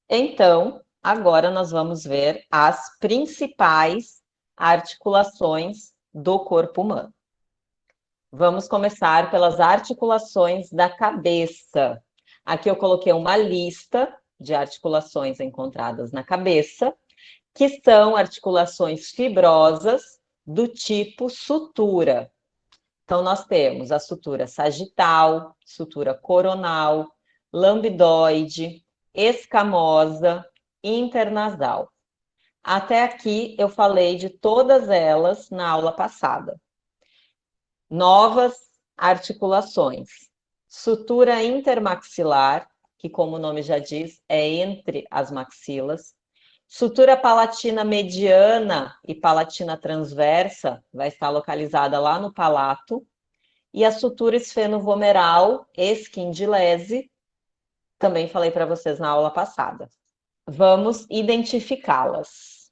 Então, agora nós vamos ver as principais articulações do corpo humano. Vamos começar pelas articulações da cabeça. Aqui eu coloquei uma lista de articulações encontradas na cabeça, que são articulações fibrosas do tipo sutura. Então, nós temos a sutura sagital, sutura coronal, lambidoide, escamosa, internasal. Até aqui eu falei de todas elas na aula passada. Novas articulações. Sutura intermaxilar, que como o nome já diz, é entre as maxilas. Sutura palatina mediana e palatina transversa vai estar localizada lá no palato. E a sutura esfenovomeral, esquindilese, também falei para vocês na aula passada. Vamos identificá-las.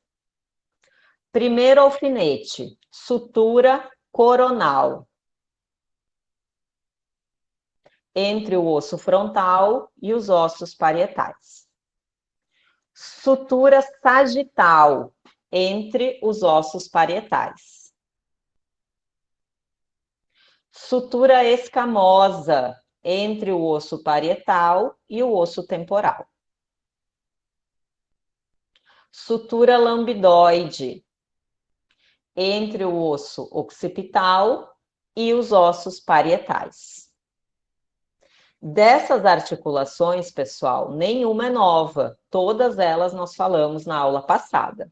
Primeiro alfinete, sutura coronal. Entre o osso frontal e os ossos parietais. Sutura sagital, entre os ossos parietais. Sutura escamosa, entre o osso parietal e o osso temporal. Sutura lambidoide, entre o osso occipital e os ossos parietais. Dessas articulações, pessoal, nenhuma é nova. Todas elas nós falamos na aula passada.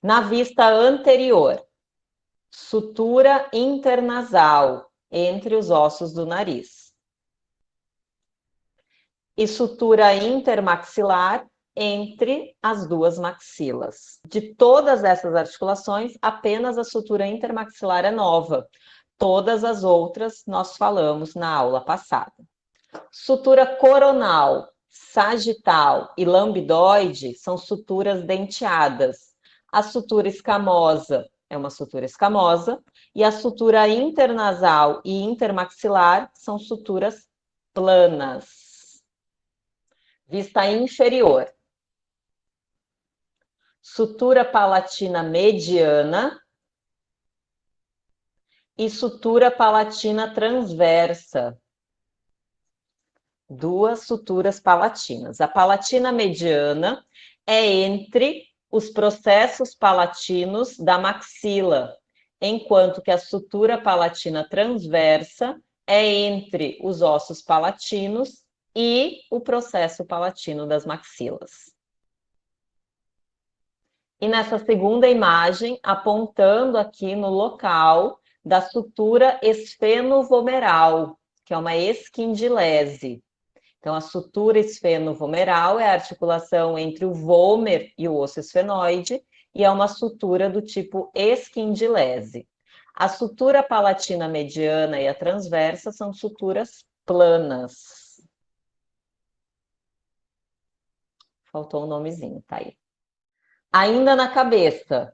Na vista anterior, sutura internasal, entre os ossos do nariz. E sutura intermaxilar, entre as duas maxilas. De todas essas articulações, apenas a sutura intermaxilar é nova. Todas as outras nós falamos na aula passada. Sutura coronal, sagital e lambidoide são suturas denteadas. A sutura escamosa é uma sutura escamosa e a sutura internasal e intermaxilar são suturas planas. Vista inferior. Sutura palatina mediana e sutura palatina transversa. Duas suturas palatinas. A palatina mediana é entre os processos palatinos da maxila, enquanto que a sutura palatina transversa é entre os ossos palatinos e o processo palatino das maxilas. E nessa segunda imagem, apontando aqui no local da sutura esfenovomeral, que é uma esquindilese. Então, a sutura esfenovomeral é a articulação entre o vômer e o osso esfenoide e é uma sutura do tipo esquindilese. A sutura palatina mediana e a transversa são suturas planas. Faltou um nomezinho, tá aí. Ainda na cabeça,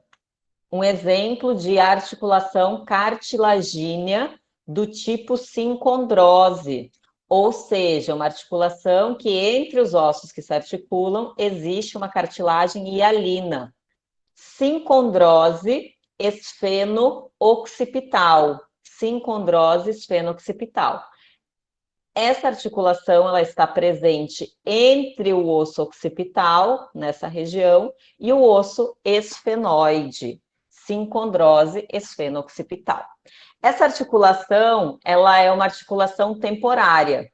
um exemplo de articulação cartilagínea do tipo sincondrose, ou seja, uma articulação que entre os ossos que se articulam existe uma cartilagem hialina. Sincondrose esfeno-occipital. Sincondrose esfeno-occipital. Essa articulação ela está presente entre o osso occipital, nessa região, e o osso esfenoide, sincondrose esfeno-occipital. Essa articulação ela é uma articulação temporária,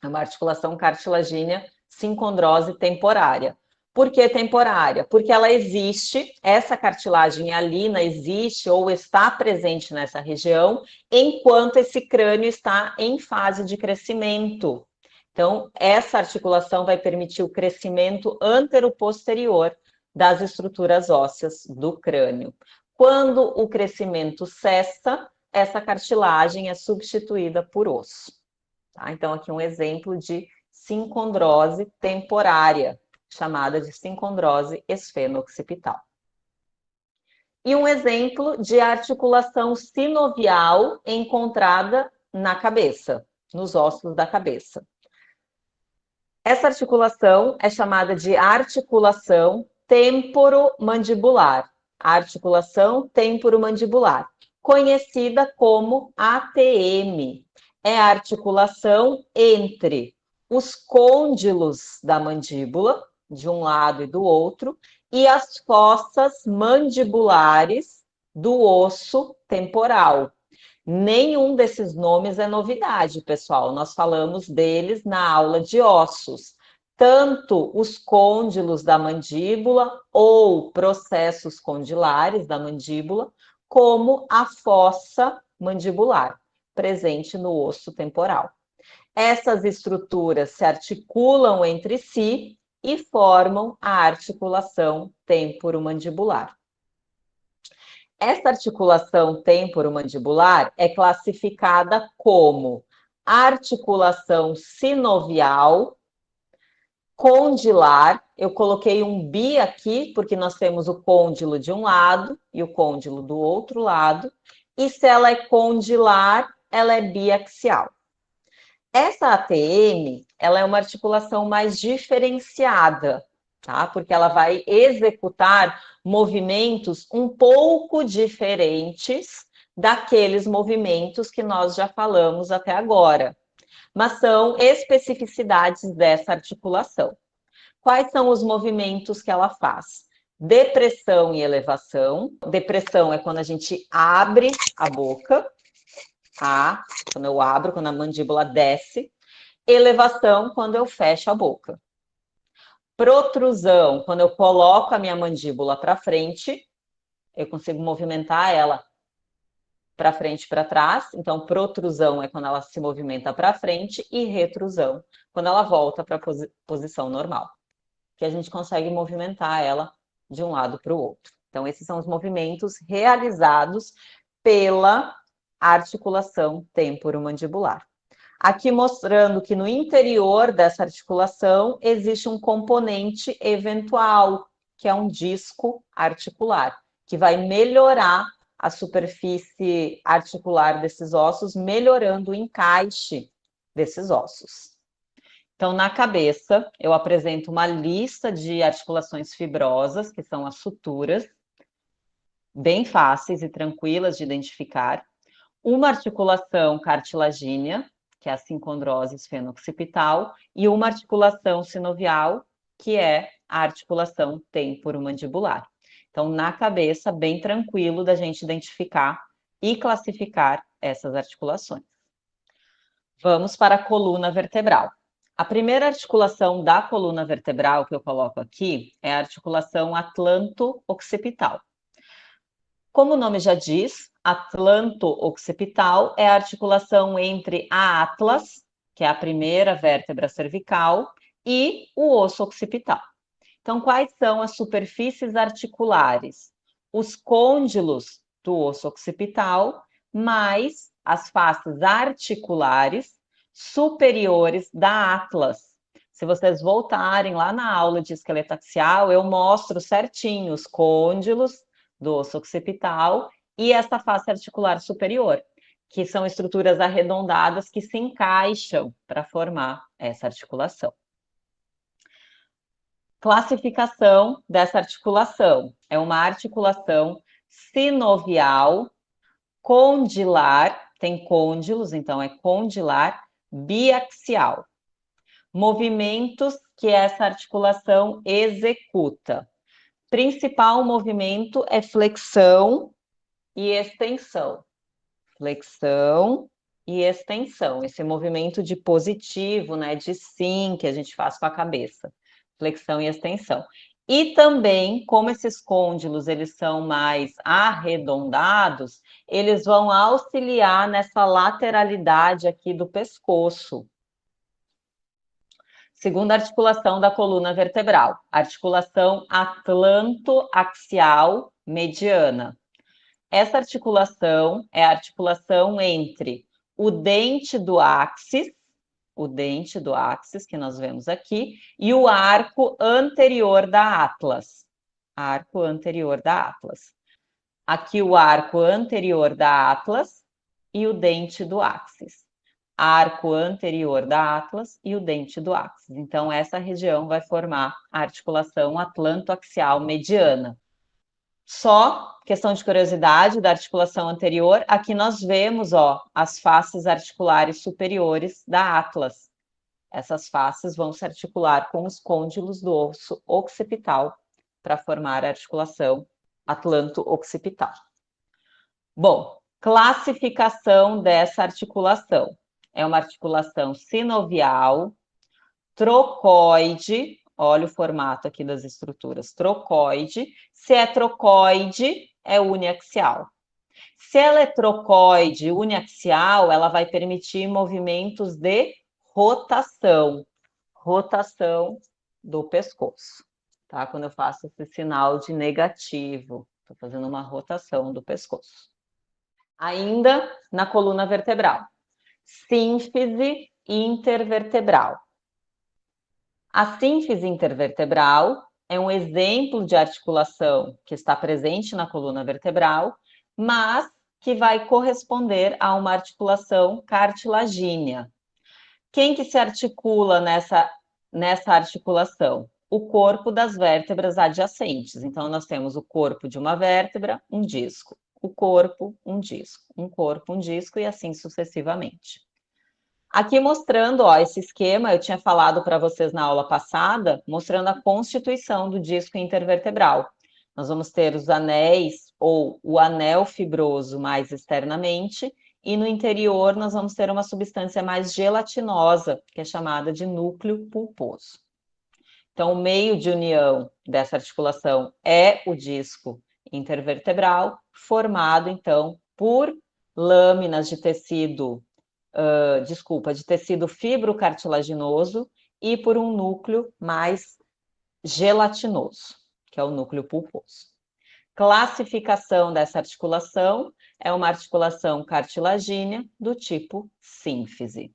é uma articulação cartilagínea sincondrose temporária. Por que temporária? Porque ela existe, essa cartilagem hialina existe ou está presente nessa região, enquanto esse crânio está em fase de crescimento. Então, essa articulação vai permitir o crescimento antero-posterior das estruturas ósseas do crânio. Quando o crescimento cessa, essa cartilagem é substituída por osso. Tá? Então, aqui um exemplo de sincondrose temporária, chamada de sincondrose esfeno-occipital. E um exemplo de articulação sinovial encontrada na cabeça, nos ossos da cabeça. Essa articulação é chamada de articulação temporomandibular. Articulação temporomandibular, conhecida como ATM. É a articulação entre os côndilos da mandíbula, de um lado e do outro, e as fossas mandibulares do osso temporal. Nenhum desses nomes é novidade, pessoal. Nós falamos deles na aula de ossos. Tanto os côndilos da mandíbula ou processos condilares da mandíbula, como a fossa mandibular, presente no osso temporal. Essas estruturas se articulam entre si e formam a articulação temporomandibular. Essa articulação temporomandibular é classificada como articulação sinovial, condilar. Eu coloquei um bi aqui, porque nós temos o côndilo de um lado e o côndilo do outro lado. E se ela é condilar, ela é biaxial. Essa ATM, ela é uma articulação mais diferenciada, tá? Porque ela vai executar movimentos um pouco diferentes daqueles movimentos que nós já falamos até agora, mas são especificidades dessa articulação. Quais são os movimentos que ela faz? Depressão e elevação. Depressão é quando a gente abre a boca, tá? Quando eu abro, quando a mandíbula desce. Elevação, quando eu fecho a boca. Protrusão, quando eu coloco a minha mandíbula para frente, eu consigo movimentar ela para frente e para trás. Então, protrusão é quando ela se movimenta para frente e retrusão, quando ela volta para a posição normal, que a gente consegue movimentar ela de um lado para o outro. Então, esses são os movimentos realizados pela articulação temporomandibular. Aqui mostrando que no interior dessa articulação existe um componente eventual, que é um disco articular, que vai melhorar a superfície articular desses ossos, melhorando o encaixe desses ossos. Então, na cabeça, eu apresento uma lista de articulações fibrosas, que são as suturas, bem fáceis e tranquilas de identificar. Uma articulação cartilagínea, que é a sincondrose esfeno-occipital, e uma articulação sinovial, que é a articulação temporomandibular. Então, na cabeça, bem tranquilo da gente identificar e classificar essas articulações. Vamos para a coluna vertebral. A primeira articulação da coluna vertebral que eu coloco aqui é a articulação atlanto-occipital. Como o nome já diz, atlanto-occipital é a articulação entre a atlas, que é a primeira vértebra cervical, e o osso occipital. Então, quais são as superfícies articulares? Os côndilos do osso occipital, mais as faces articulares superiores da atlas. Se vocês voltarem lá na aula de esqueleto axial, eu mostro certinho os côndilos do osso occipital e essa face articular superior, que são estruturas arredondadas que se encaixam para formar essa articulação. Classificação dessa articulação. É uma articulação sinovial, condilar, tem côndilos, então é condilar, biaxial. Movimentos que essa articulação executa. Principal movimento é flexão e extensão. Flexão e extensão. Esse movimento de positivo, né, de sim, que a gente faz com a cabeça. Flexão e extensão. E também, como esses côndilos eles são mais arredondados, eles vão auxiliar nessa lateralidade aqui do pescoço. Segunda articulação da coluna vertebral, articulação atlanto-axial mediana. Essa articulação é a articulação entre o dente do áxis que nós vemos aqui, e o arco anterior da atlas. Arco anterior da atlas. Aqui o arco anterior da atlas e o dente do áxis. arco anterior da atlas e o dente do áxis. Então, essa região vai formar a articulação atlantoaxial mediana. Só questão de curiosidade da articulação anterior, aqui nós vemos, ó, as faces articulares superiores da atlas. Essas faces vão se articular com os côndilos do osso occipital para formar a articulação atlanto-occipital. Bom, classificação dessa articulação. É uma articulação sinovial, trocoide, olha o formato aqui das estruturas, trocoide. Se é trocoide, é uniaxial. Se ela é trocoide, uniaxial, ela vai permitir movimentos de rotação do pescoço, tá? Quando eu faço esse sinal de negativo, estou fazendo uma rotação do pescoço. Ainda na coluna vertebral, sínfise intervertebral. A sínfise intervertebral é um exemplo de articulação que está presente na coluna vertebral, mas que vai corresponder a uma articulação cartilagínea. Quem que se articula nessa articulação? O corpo das vértebras adjacentes. Então, nós temos o corpo de uma vértebra, um disco. O corpo, um disco. Um corpo, um disco e assim sucessivamente. Aqui mostrando, ó, esse esquema, eu tinha falado para vocês na aula passada, mostrando a constituição do disco intervertebral. Nós vamos ter os anéis ou o anel fibroso mais externamente, e no interior nós vamos ter uma substância mais gelatinosa, que é chamada de núcleo pulposo. Então, o meio de união dessa articulação é o disco intervertebral, formado, então, por lâminas de tecido, de tecido fibrocartilaginoso e por um núcleo mais gelatinoso, que é o núcleo pulposo. Classificação dessa articulação é uma articulação cartilagínea do tipo sínfise.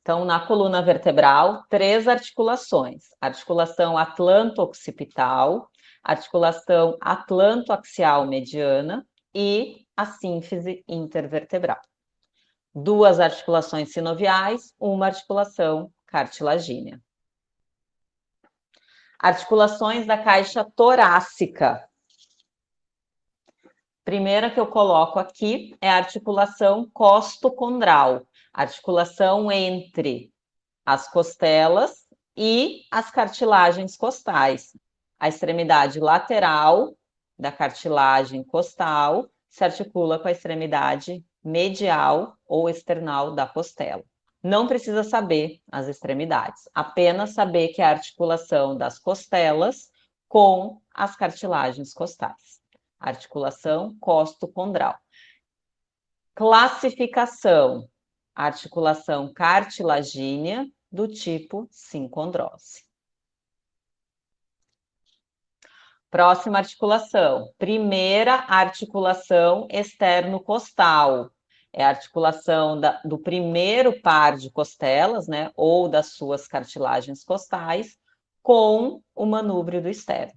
Então, na coluna vertebral, 3 articulações: articulação atlanto-occipital, articulação atlantoaxial mediana e a sínfise intervertebral. 2 articulações sinoviais, uma articulação cartilagínea. Articulações da caixa torácica. Primeira que eu coloco aqui é a articulação costocondral, articulação entre as costelas e as cartilagens costais. A extremidade lateral da cartilagem costal se articula com a extremidade medial ou external da costela. Não precisa saber as extremidades, apenas saber que é a articulação das costelas com as cartilagens costais. Articulação costocondral. Classificação: articulação cartilagínea do tipo sincondrose. Próxima articulação, primeira articulação externo-costal. É a articulação do primeiro par de costelas, né, ou das suas cartilagens costais, com o manúbrio do externo.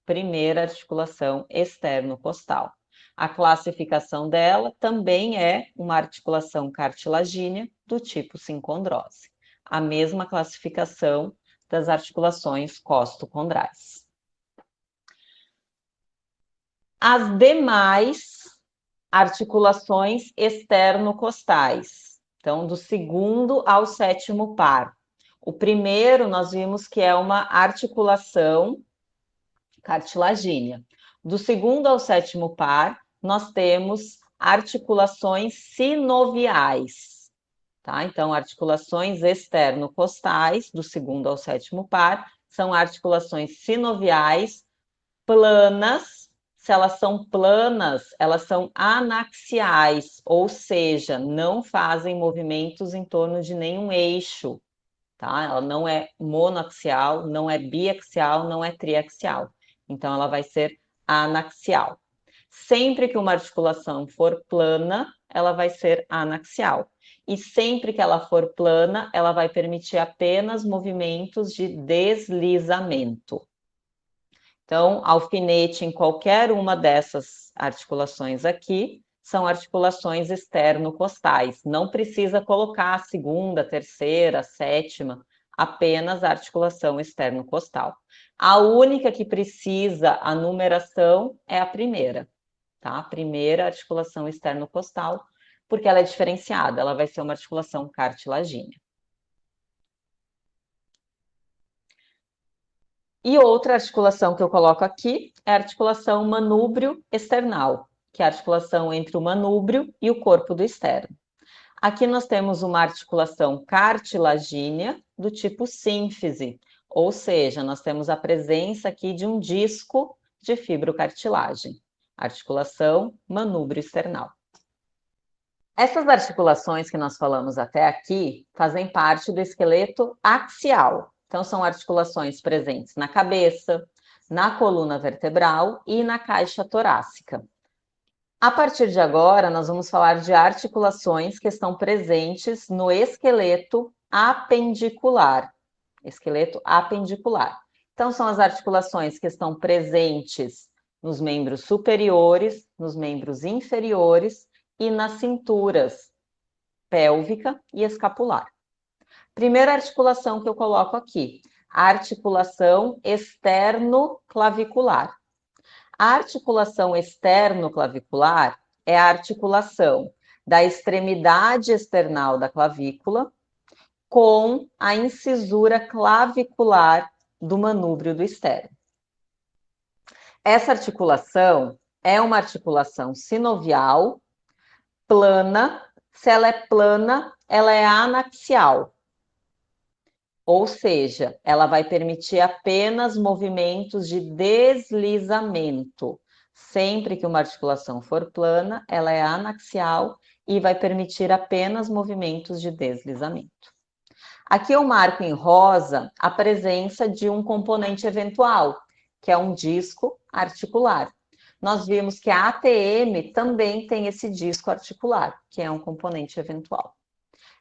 Primeira articulação externo-costal. A classificação dela também é uma articulação cartilagínea do tipo sincondrose. A mesma classificação das articulações costocondrais. As demais articulações externo-costais. Então, do segundo ao sétimo par. O primeiro, nós vimos que é uma articulação cartilagínea. Do segundo ao sétimo par, nós temos articulações sinoviais, tá? Então, articulações externo-costais, do segundo ao sétimo par, são articulações sinoviais planas. Se elas são planas, elas são anaxiais, ou seja, não fazem movimentos em torno de nenhum eixo, tá? Ela não é monoaxial, não é biaxial, não é triaxial. Então, ela vai ser anaxial. Sempre que uma articulação for plana, ela vai ser anaxial. E sempre que ela for plana, ela vai permitir apenas movimentos de deslizamento. Então, alfinete em qualquer uma dessas articulações aqui são articulações externo-costais. Não precisa colocar a segunda, terceira, sétima, apenas a articulação externo-costal. A única que precisa a numeração é a primeira, tá? A primeira articulação externo-costal, porque ela é diferenciada, ela vai ser uma articulação cartilagínea. E outra articulação que eu coloco aqui é a articulação manúbrio-external, que é a articulação entre o manúbrio e o corpo do externo. Aqui nós temos uma articulação cartilagínea do tipo sínfise, ou seja, nós temos a presença aqui de um disco de fibrocartilagem, articulação manúbrio-external. Essas articulações que nós falamos até aqui fazem parte do esqueleto axial. Então, são articulações presentes na cabeça, na coluna vertebral e na caixa torácica. A partir de agora, nós vamos falar de articulações que estão presentes no esqueleto apendicular. Esqueleto apendicular. Então, são as articulações que estão presentes nos membros superiores, nos membros inferiores e nas cinturas pélvica e escapular. Primeira articulação que eu coloco aqui, a articulação externo-clavicular. A articulação externo-clavicular é a articulação da extremidade external da clavícula com a incisura clavicular do manúbrio do externo. Essa articulação é uma articulação sinovial, plana. Se ela é plana, ela é anaxial. Ou seja, ela vai permitir apenas movimentos de deslizamento. Sempre que uma articulação for plana, ela é anaxial e vai permitir apenas movimentos de deslizamento. Aqui eu marco em rosa a presença de um componente eventual, que é um disco articular. Nós vimos que a ATM também tem esse disco articular, que é um componente eventual.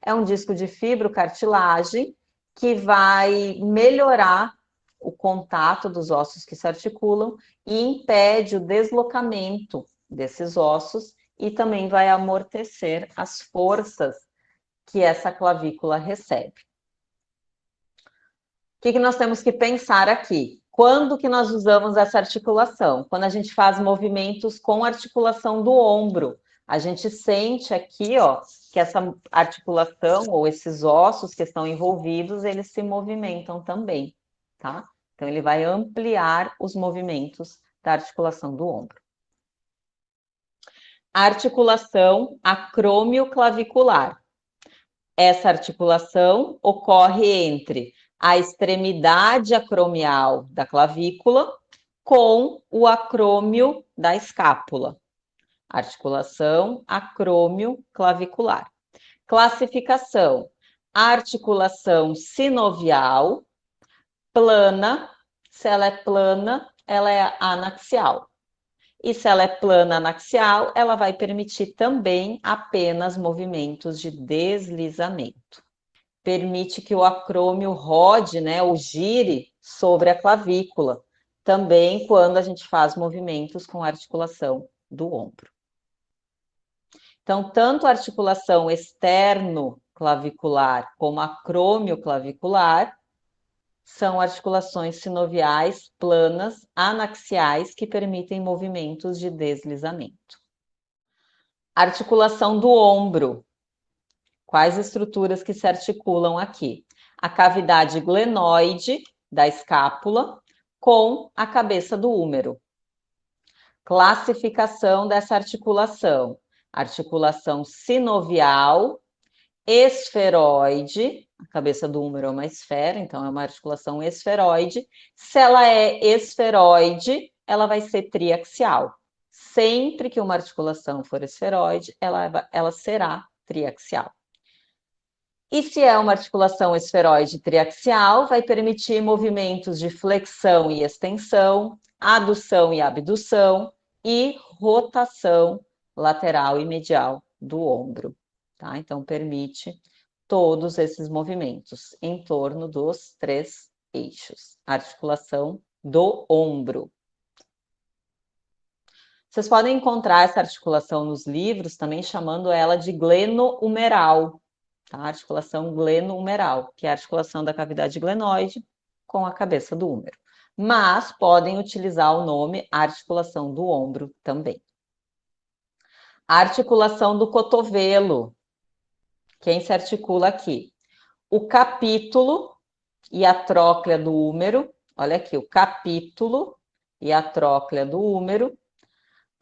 É um disco de fibrocartilagem que vai melhorar o contato dos ossos que se articulam e impede o deslocamento desses ossos e também vai amortecer as forças que essa clavícula recebe. O que nós temos que pensar aqui? Quando que nós usamos essa articulação? Quando a gente faz movimentos com a articulação do ombro. A gente sente aqui, ó, que essa articulação ou esses ossos que estão envolvidos, eles se movimentam também, tá? Então, ele vai ampliar os movimentos da articulação do ombro. A articulação acromioclavicular. Essa articulação ocorre entre a extremidade acromial da clavícula com o acrômio da escápula. Articulação acromioclavicular. Classificação: articulação sinovial, plana. Se ela é plana, ela é anaxial. E se ela é plana anaxial, ela vai permitir também apenas movimentos de deslizamento. Permite que o acrômio rode, né, ou gire sobre a clavícula, também quando a gente faz movimentos com a articulação do ombro. Então, tanto a articulação externo-clavicular como a acromioclavicular são articulações sinoviais planas, anaxiais, que permitem movimentos de deslizamento. Articulação do ombro. Quais estruturas que se articulam aqui? A cavidade glenoide da escápula com a cabeça do húmero. Classificação dessa articulação. Articulação sinovial, esferoide, a cabeça do húmero é uma esfera, então é uma articulação esferoide. Se ela é esferoide, ela vai ser triaxial. Sempre que uma articulação for esferoide, ela será triaxial. E se é uma articulação esferoide triaxial, vai permitir movimentos de flexão e extensão, adução e abdução e rotação lateral e medial do ombro, tá? Então, permite todos esses movimentos em torno dos 3 eixos. Articulação do ombro. Vocês podem encontrar essa articulação nos livros, também chamando ela de gleno-humeral, tá? Articulação gleno-humeral, que é a articulação da cavidade glenoide com a cabeça do húmero. Mas podem utilizar o nome articulação do ombro também. A articulação do cotovelo. Quem se articula aqui? O capítulo e a tróclea do húmero. Olha aqui, o capítulo e a tróclea do húmero.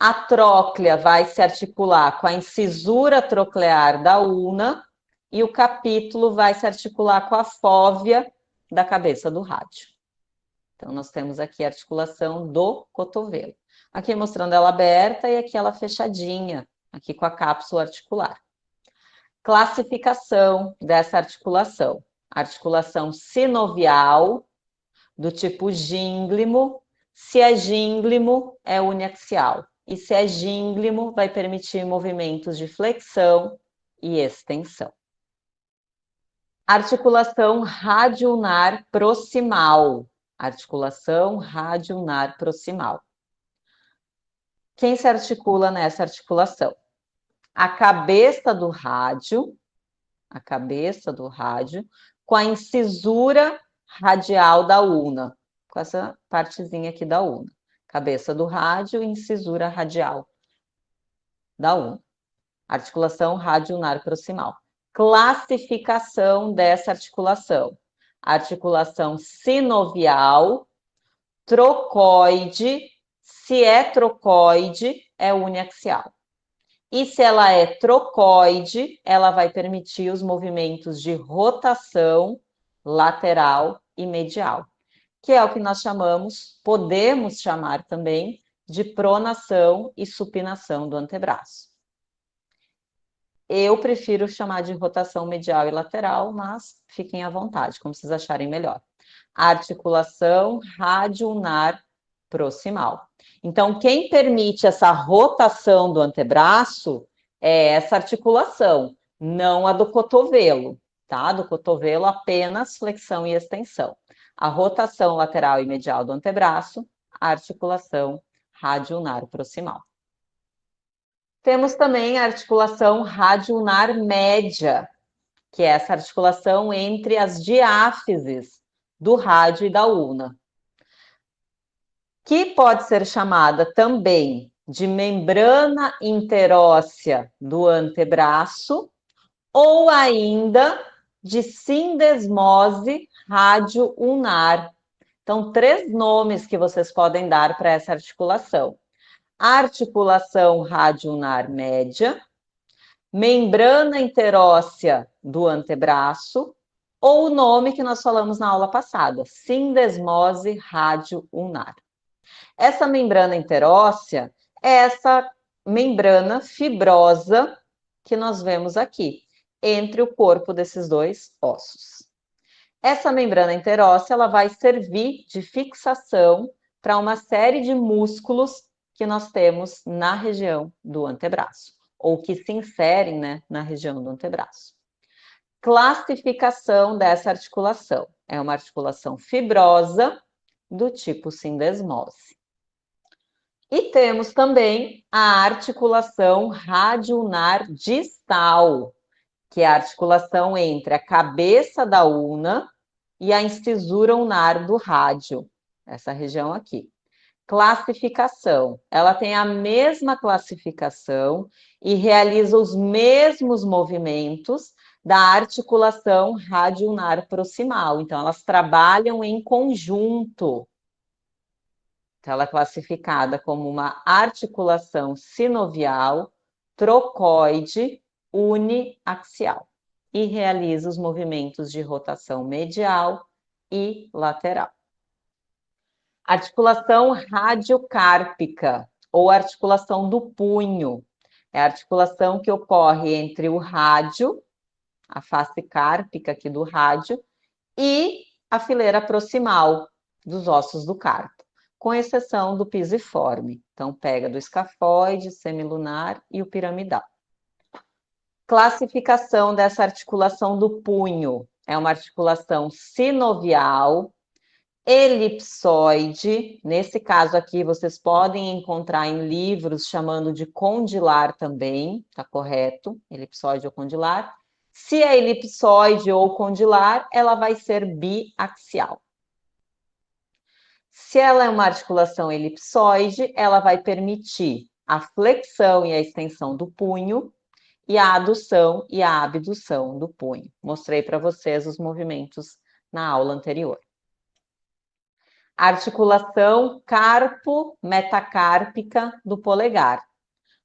A tróclea vai se articular com a incisura troclear da ulna e o capítulo vai se articular com a fóvea da cabeça do rádio. Então, nós temos aqui a articulação do cotovelo. Aqui mostrando ela aberta e aqui ela fechadinha, aqui com a cápsula articular. Classificação dessa articulação. Articulação sinovial, do tipo gínglimo. Se é gínglimo, é uniaxial. E se é gínglimo, vai permitir movimentos de flexão e extensão. Articulação radioulnar proximal. Articulação radioulnar proximal. Quem se articula nessa articulação? A cabeça do rádio com a incisura radial da ulna, com essa partezinha aqui da ulna. Cabeça do rádio e incisura radial da ulna. Articulação radioulnar proximal. Classificação dessa articulação. Articulação sinovial, trocoide. Se é trocoide, é uniaxial. E se ela é trocoide, ela vai permitir os movimentos de rotação lateral e medial, que é o que nós chamamos, podemos chamar também, de pronação e supinação do antebraço. Eu prefiro chamar de rotação medial e lateral, mas fiquem à vontade, como vocês acharem melhor. Articulação radioulnar proximal. Então, quem permite essa rotação do antebraço é essa articulação, não a do cotovelo, tá? Do cotovelo apenas flexão e extensão. A rotação lateral e medial do antebraço, a articulação radioulnar proximal. Temos também a articulação radioulnar média, que é essa articulação entre as diáfises do rádio e da ulna, que pode ser chamada também de membrana interóssea do antebraço ou ainda de sindesmose radioulnar. Então, 3 nomes que vocês podem dar para essa articulação. Articulação radioulnar média, membrana interóssea do antebraço, ou o nome que nós falamos na aula passada, sindesmose radioulnar. Essa membrana interóssea é essa membrana fibrosa que nós vemos aqui, entre o corpo desses 2 ossos. Essa membrana interóssea ela vai servir de fixação para uma série de músculos que nós temos na região do antebraço, ou que se inserem, né, na região do antebraço. Classificação dessa articulação. É uma articulação fibrosa do tipo sindesmose. E temos também a articulação radioulnar distal, que é a articulação entre a cabeça da ulna e a incisura ulnar do rádio, essa região aqui. Classificação. Ela tem a mesma classificação e realiza os mesmos movimentos da articulação radioulnar proximal. Então, elas trabalham em conjunto. Então, ela é classificada como uma articulação sinovial, trocoide, uniaxial. E realiza os movimentos de rotação medial e lateral. Articulação radiocárpica, ou articulação do punho. É a articulação que ocorre entre o rádio, a face cárpica aqui do rádio, e a fileira proximal dos ossos do carpo, com exceção do pisiforme. Então, pega do escafoide, semilunar e o piramidal. Classificação dessa articulação do punho. É uma articulação sinovial, elipsoide, nesse caso aqui vocês podem encontrar em livros chamando de condilar também, tá correto? Elipsoide ou condilar. Se é elipsoide ou condilar, ela vai ser biaxial. Se ela é uma articulação elipsoide, ela vai permitir a flexão e a extensão do punho e a adução e a abdução do punho. Mostrei para vocês os movimentos na aula anterior. Articulação carpo-metacárpica do polegar.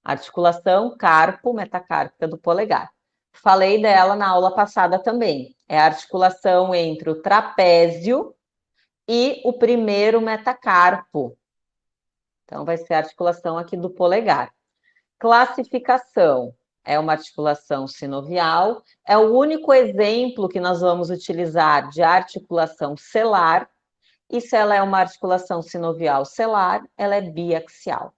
Articulação carpo-metacárpica do polegar. Falei dela na aula passada também. É a articulação entre o trapézio e o primeiro metacarpo. Então, vai ser a articulação aqui do polegar. Classificação. É uma articulação sinovial. É o único exemplo que nós vamos utilizar de articulação celar. E se ela é uma articulação sinovial celar, ela é biaxial.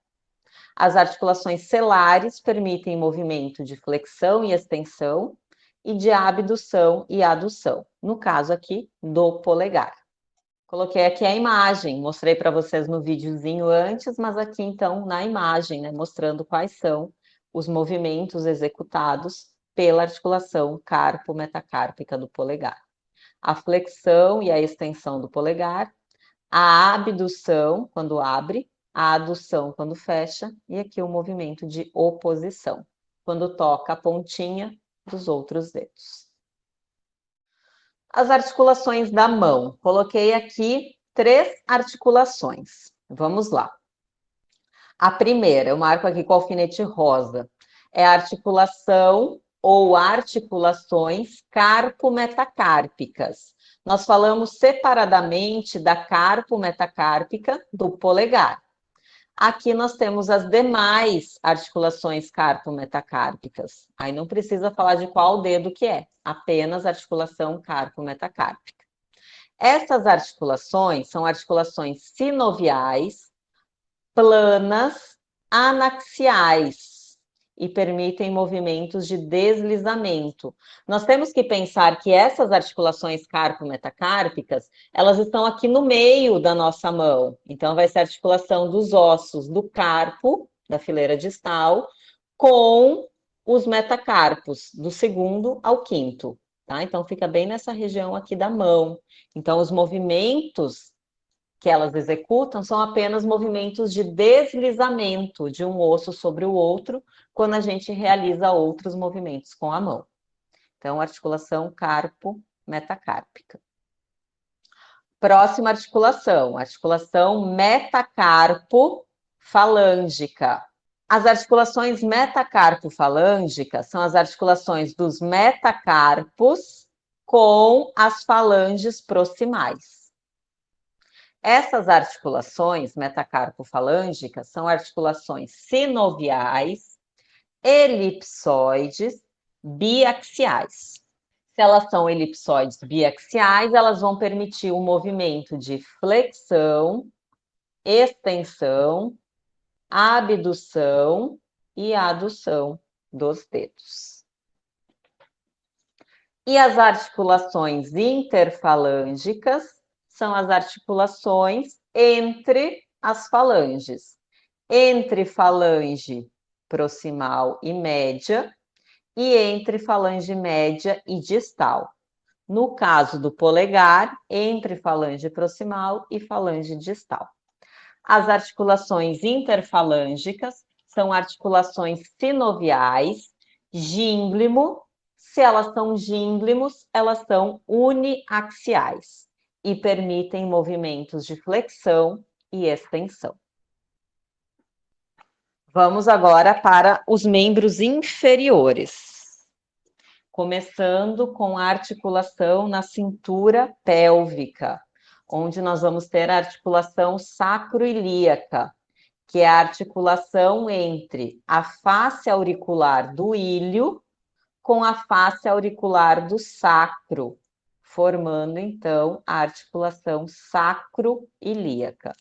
As articulações celares permitem movimento de flexão e extensão e de abdução e adução, no caso aqui do polegar. Coloquei aqui a imagem, mostrei para vocês no videozinho antes, mas aqui então na imagem, né, mostrando quais são os movimentos executados pela articulação carpo-metacárpica do polegar. A flexão e a extensão do polegar, a abdução, quando abre, a adução, quando fecha, e aqui o movimento de oposição, quando toca a pontinha dos outros dedos. As articulações da mão. Coloquei aqui 3 articulações. Vamos lá. A primeira, eu marco aqui com alfinete rosa, é a articulação ou articulações carpo-metacárpicas. Nós falamos separadamente da carpo-metacárpica do polegar. Aqui nós temos as demais articulações carpo-metacárpicas. Aí não precisa falar de qual dedo que é, apenas articulação carpo-metacárpica. Essas articulações são articulações sinoviais, planas, anaxiais e permitem movimentos de deslizamento. Nós temos que pensar que essas articulações carpo-metacárpicas, elas estão aqui no meio da nossa mão. Então, vai ser a articulação dos ossos do carpo, da fileira distal, com os metacarpos, do segundo ao quinto. Tá? Então, fica bem nessa região aqui da mão. Então, os movimentos que elas executam são apenas movimentos de deslizamento de um osso sobre o outro, quando a gente realiza outros movimentos com a mão. Então, articulação carpo-metacárpica. Próxima articulação metacarpo-falângica. As articulações metacarpo-falângicas são as articulações dos metacarpos com as falanges proximais. Essas articulações metacarpo-falângicas são articulações sinoviais, elipsoides, biaxiais. Se elas são elipsoides biaxiais, elas vão permitir o movimento de flexão, extensão, abdução e adução dos dedos. E as articulações interfalângicas são as articulações entre as falanges, entre falange proximal e média, e entre falange média e distal. No caso do polegar, entre falange proximal e falange distal. As articulações interfalângicas são articulações sinoviais, gínglimo. Se elas são gínglimos, elas são uniaxiais e permitem movimentos de flexão e extensão. Vamos agora para os membros inferiores. Começando com a articulação na cintura pélvica, onde nós vamos ter a articulação sacroilíaca, que é a articulação entre a face auricular do ilho com a face auricular do sacro, formando, então, a articulação sacroilíaca.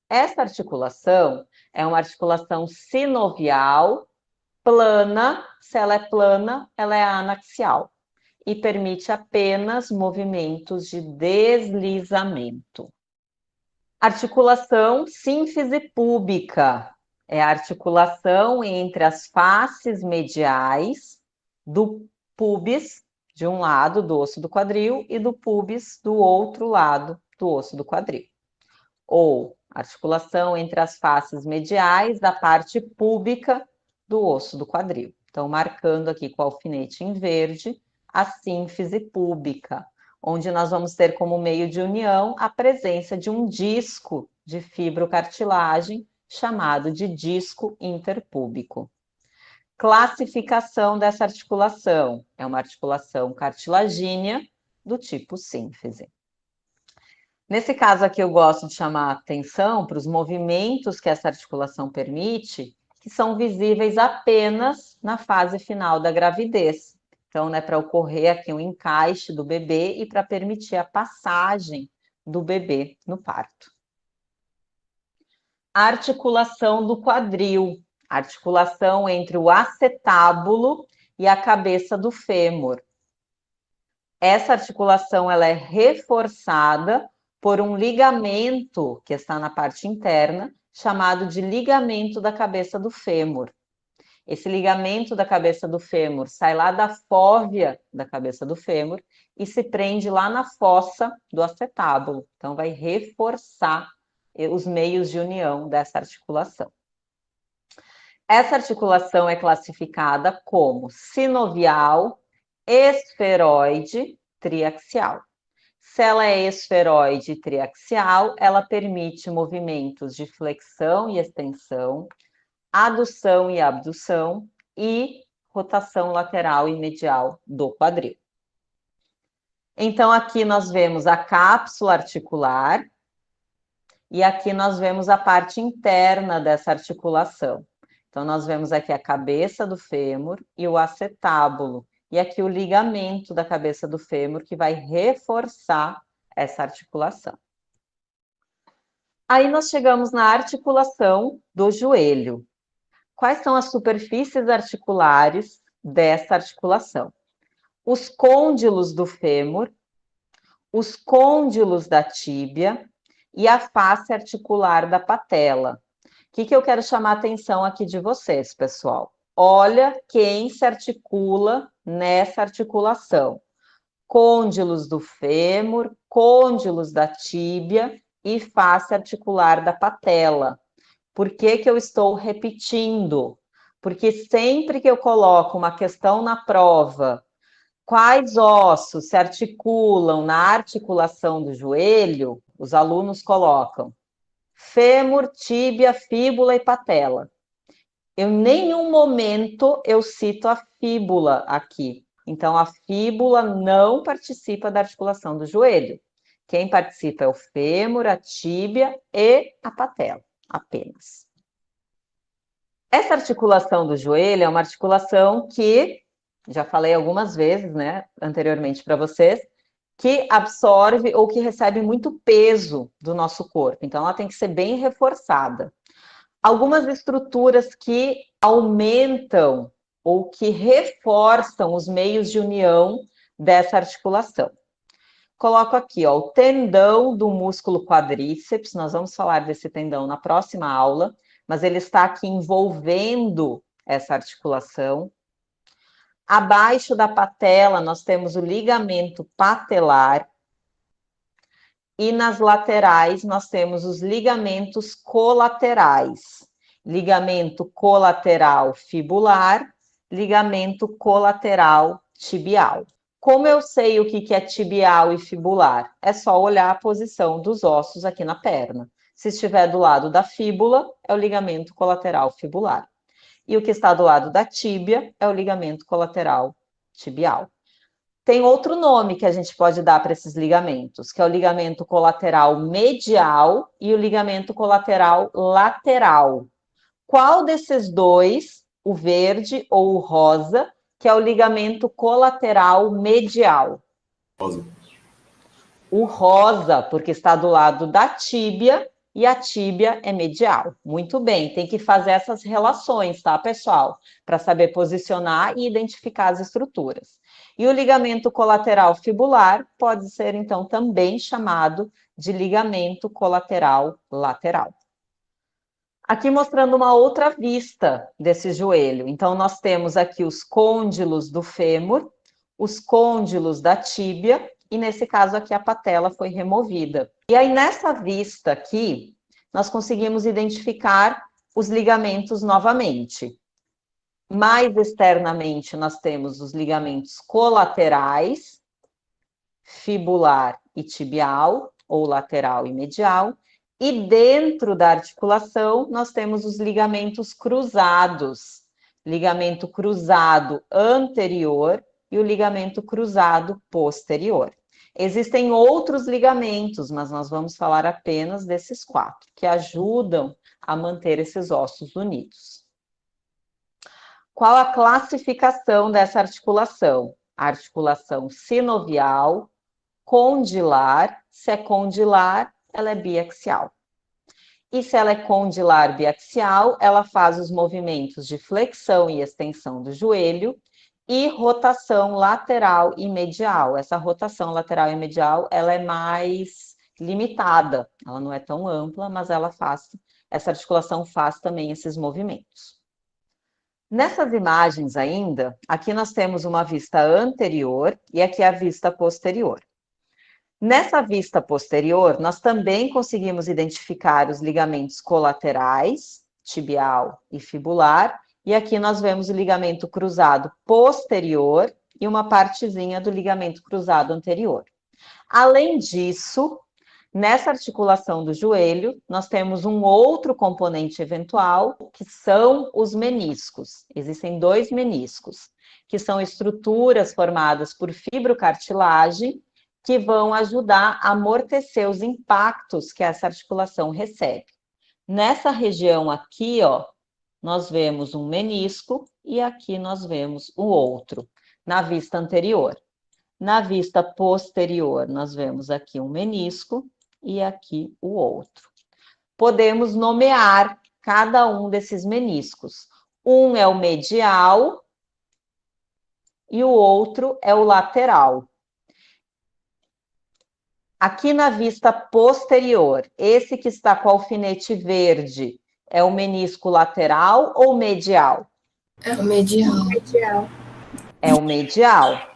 Essa articulação é uma articulação sinovial, plana. Se ela é plana, ela é anaxial. e permite apenas movimentos de deslizamento. Articulação sínfise púbica é a articulação entre as faces mediais do púbis de um lado do osso do quadril e do púbis do outro lado do osso do quadril. Ou articulação entre as faces mediais da parte púbica do osso do quadril. Então, marcando aqui com o alfinete em verde a sínfise púbica, onde nós vamos ter como meio de união a presença de um disco de fibrocartilagem chamado de disco interpúbico. Classificação dessa articulação. É uma articulação cartilagínea do tipo sínfise. Nesse caso aqui, eu gosto de chamar a atenção para os movimentos que essa articulação permite, que são visíveis apenas na fase final da gravidez. Então, né, para ocorrer aqui um encaixe do bebê e para permitir a passagem do bebê no parto. Articulação do quadril. Articulação entre o acetábulo e a cabeça do fêmur. Essa articulação ela é reforçada por um ligamento que está na parte interna, chamado de ligamento da cabeça do fêmur. Esse ligamento da cabeça do fêmur sai lá da fóvea da cabeça do fêmur e se prende lá na fossa do acetábulo. Então, vai reforçar os meios de união dessa articulação. Essa articulação é classificada como sinovial, esferoide, triaxial. Se ela é esferoide e triaxial, ela permite movimentos de flexão e extensão, adução e abdução e rotação lateral e medial do quadril. Então, aqui nós vemos a cápsula articular e aqui nós vemos a parte interna dessa articulação. Então, nós vemos aqui a cabeça do fêmur e o acetábulo. E aqui o ligamento da cabeça do fêmur, que vai reforçar essa articulação. Aí nós chegamos na articulação do joelho. Quais são as superfícies articulares dessa articulação? Os côndilos do fêmur, os côndilos da tíbia e a face articular da patela. O que eu quero chamar a atenção aqui de vocês, pessoal? Olha quem se articula nessa articulação. Côndilos do fêmur, côndilos da tíbia e face articular da patela. Por que eu estou repetindo? Porque sempre que eu coloco uma questão na prova, quais ossos se articulam na articulação do joelho, os alunos colocam fêmur, tíbia, fíbula e patela. Em nenhum momento eu cito a fíbula aqui. Então, a fíbula não participa da articulação do joelho. Quem participa é o fêmur, a tíbia e a patela, apenas. Essa articulação do joelho é uma articulação que, já falei algumas vezes, né, anteriormente para vocês, que absorve ou que recebe muito peso do nosso corpo. Então, ela tem que ser bem reforçada. Algumas estruturas que aumentam ou que reforçam os meios de união dessa articulação. Coloco aqui, ó, o tendão do músculo quadríceps. Nós vamos falar desse tendão na próxima aula, mas ele está aqui envolvendo essa articulação. Abaixo da patela, nós temos o ligamento patelar. E nas laterais, nós temos os ligamentos colaterais. Ligamento colateral fibular, ligamento colateral tibial. Como eu sei o que é tibial e fibular? É só olhar a posição dos ossos aqui na perna. Se estiver do lado da fíbula, é o ligamento colateral fibular. E o que está do lado da tíbia é o ligamento colateral tibial. Tem outro nome que a gente pode dar para esses ligamentos, que é o ligamento colateral medial e o ligamento colateral lateral. Qual desses dois, o verde ou o rosa, que é o ligamento colateral medial? Rosa. O rosa, porque está do lado da tíbia e a tíbia é medial. Muito bem, tem que fazer essas relações, tá, pessoal? Para saber posicionar e identificar as estruturas. E o ligamento colateral fibular pode ser, então, também chamado de ligamento colateral lateral. Aqui mostrando uma outra vista desse joelho. Então, nós temos aqui os côndilos do fêmur, os côndilos da tíbia, e nesse caso aqui a patela foi removida. E aí, nessa vista aqui, nós conseguimos identificar os ligamentos novamente. Mais externamente, nós temos os ligamentos colaterais, fibular e tibial, ou lateral e medial, e dentro da articulação, nós temos os ligamentos cruzados, ligamento cruzado anterior e o ligamento cruzado posterior. Existem outros ligamentos, mas nós vamos falar apenas desses 4, que ajudam a manter esses ossos unidos. Qual a classificação dessa articulação? A articulação sinovial, condilar. Se é condilar, ela é biaxial. E se ela é condilar biaxial, ela faz os movimentos de flexão e extensão do joelho e rotação lateral e medial. Essa rotação lateral e medial, ela é mais limitada, ela não é tão ampla, mas ela faz, essa articulação faz também esses movimentos. Nessas imagens ainda, aqui nós temos uma vista anterior e aqui a vista posterior. Nessa vista posterior, nós também conseguimos identificar os ligamentos colaterais, tibial e fibular, e aqui nós vemos o ligamento cruzado posterior e uma partezinha do ligamento cruzado anterior. Além disso, nessa articulação do joelho, nós temos um outro componente eventual, que são os meniscos. Existem 2 meniscos, que são estruturas formadas por fibrocartilagem, que vão ajudar a amortecer os impactos que essa articulação recebe. Nessa região aqui, ó, nós vemos um menisco e aqui nós vemos o outro, na vista anterior. Na vista posterior, nós vemos aqui um menisco e aqui o outro. Podemos nomear cada um desses meniscos. Um é o medial e o outro é o lateral. Aqui na vista posterior, esse que está com o alfinete verde é o menisco lateral ou medial? É o medial. É o medial.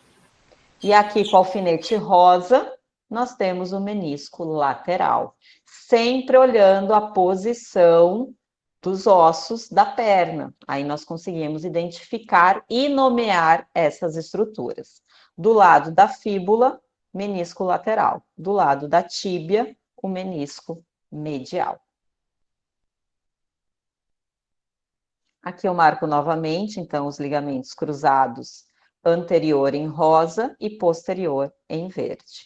E aqui com o alfinete rosa, nós temos o menisco lateral. Sempre olhando a posição dos ossos da perna. Aí nós conseguimos identificar e nomear essas estruturas. Do lado da fíbula, menisco lateral. Do lado da tíbia, o menisco medial. Aqui eu marco novamente, então, os ligamentos cruzados anterior em rosa e posterior em verde.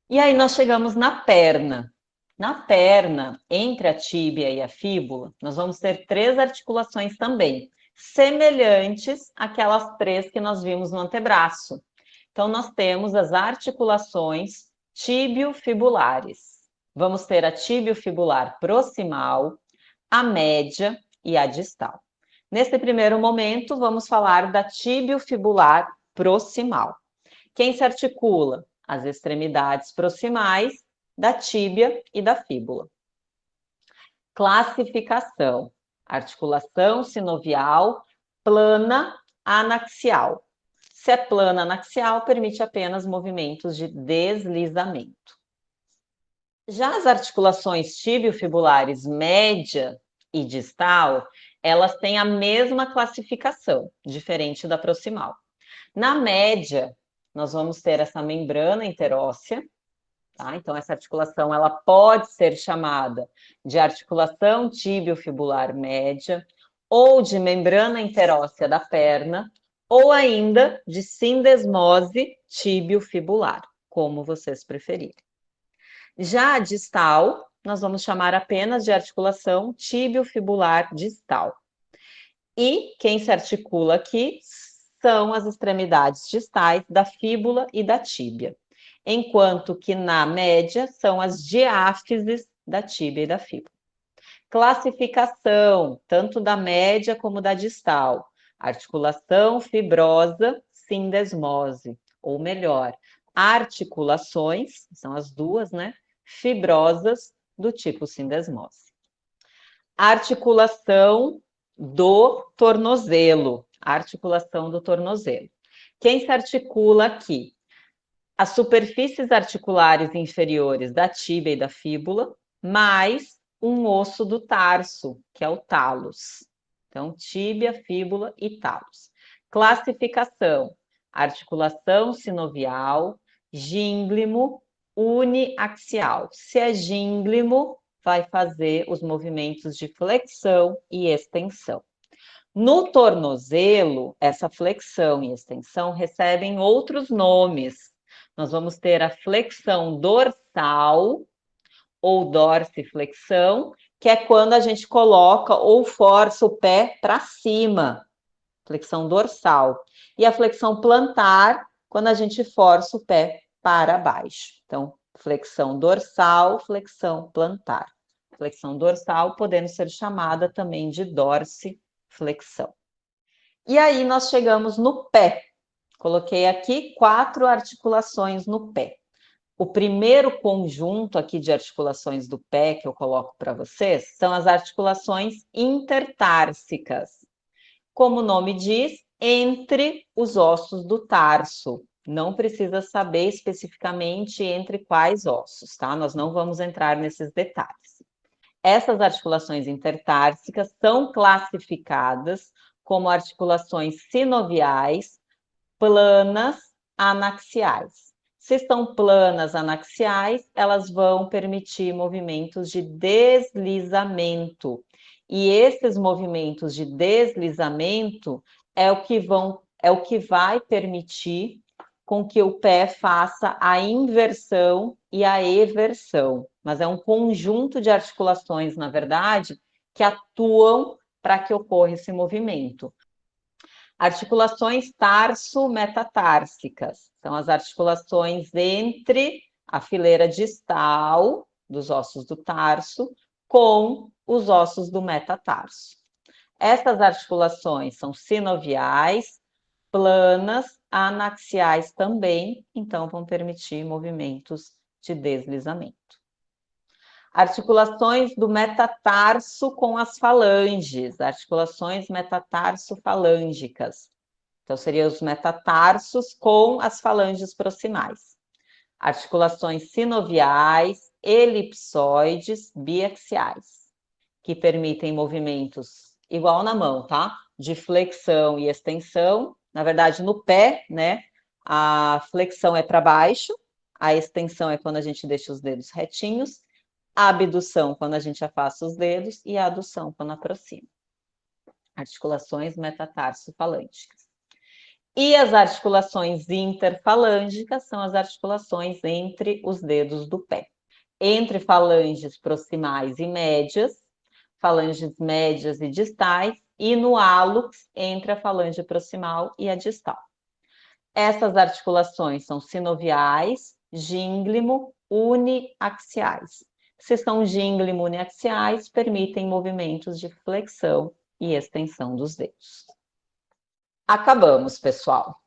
E aí nós chegamos na perna. Na perna, entre a tíbia e a fíbula, nós vamos ter 3 articulações também, semelhantes àquelas 3 que nós vimos no antebraço. Então, nós temos as articulações tíbio-fibulares. Vamos ter a tíbio-fibular proximal, a média e a distal. Nesse primeiro momento, vamos falar da tíbio-fibular proximal. Quem se articula? As extremidades proximais da tíbia e da fíbula. Classificação: articulação sinovial plana anaxial. Se é plana anaxial, permite apenas movimentos de deslizamento. Já as articulações tíbio-fibulares média e distal, elas têm a mesma classificação, diferente da proximal. Na média, nós vamos ter essa membrana interóssea, tá? Então, essa articulação ela pode ser chamada de articulação tíbio-fibular média, ou de membrana interóssea da perna, ou ainda de sindesmose tíbio-fibular, como vocês preferirem. Já a distal, nós vamos chamar apenas de articulação tíbio-fibular distal. E quem se articula aqui são as extremidades distais da fíbula e da tíbia. enquanto que na média são as diáfises da tíbia e da fíbula. Classificação, tanto da média como da distal. Articulação fibrosa, sindesmose, ou melhor, articulações, são as duas, né? Fibrosas do tipo sindesmose. Articulação do tornozelo, articulação do tornozelo. Quem se articula aqui? As superfícies articulares inferiores da tíbia e da fíbula, mais um osso do tarso, que é o talos. Então, tíbia, fíbula e talos. Classificação: articulação sinovial, gínglimo, uniaxial. Se é gínglimo, vai fazer os movimentos de flexão e extensão. No tornozelo, essa flexão e extensão recebem outros nomes. Nós vamos ter a flexão dorsal ou dorsiflexão, que é quando a gente coloca ou força o pé para cima, flexão dorsal. E a flexão plantar, quando a gente força o pé para baixo. Então, flexão dorsal, flexão plantar. Flexão dorsal podendo ser chamada também de dorsiflexão. E aí nós chegamos no pé. Coloquei aqui 4 articulações no pé. O primeiro conjunto aqui de articulações do pé que eu coloco para vocês são as articulações intertársicas. Como o nome diz, entre os ossos do tarso. Não precisa saber especificamente entre quais ossos, tá? Nós não vamos entrar nesses detalhes. Essas articulações intertársicas são classificadas como articulações sinoviais, planas, anaxiais. Se estão planas anaxiais, elas vão permitir movimentos de deslizamento. E esses movimentos de deslizamento é o que vai permitir com que o pé faça a inversão e a eversão. Mas é um conjunto de articulações, na verdade, que atuam para que ocorra esse movimento. Articulações tarso-metatársicas. São as articulações entre a fileira distal dos ossos do tarso com os ossos do metatarso. Essas articulações são sinoviais, planas, anaxiais também, então vão permitir movimentos de deslizamento. Articulações do metatarso com as falanges, articulações metatarso-falângicas. Então, seriam os metatarsos com as falanges proximais. Articulações sinoviais, elipsoides, biaxiais, que permitem movimentos igual na mão, tá? De flexão e extensão. Na verdade, no pé, né? A flexão é para baixo, a extensão é quando a gente deixa os dedos retinhos, a abdução quando a gente afasta os dedos e a adução quando aproxima. Articulações metatarso-falângicas. E as articulações interfalângicas são as articulações entre os dedos do pé. Entre falanges proximais e médias, falanges médias e distais, e no hálux entre a falange proximal e a distal. Essas articulações são sinoviais, gínglimo, uniaxiais. Se são gínglimo uniaxiais, permitem movimentos de flexão e extensão dos dedos. Acabamos, pessoal.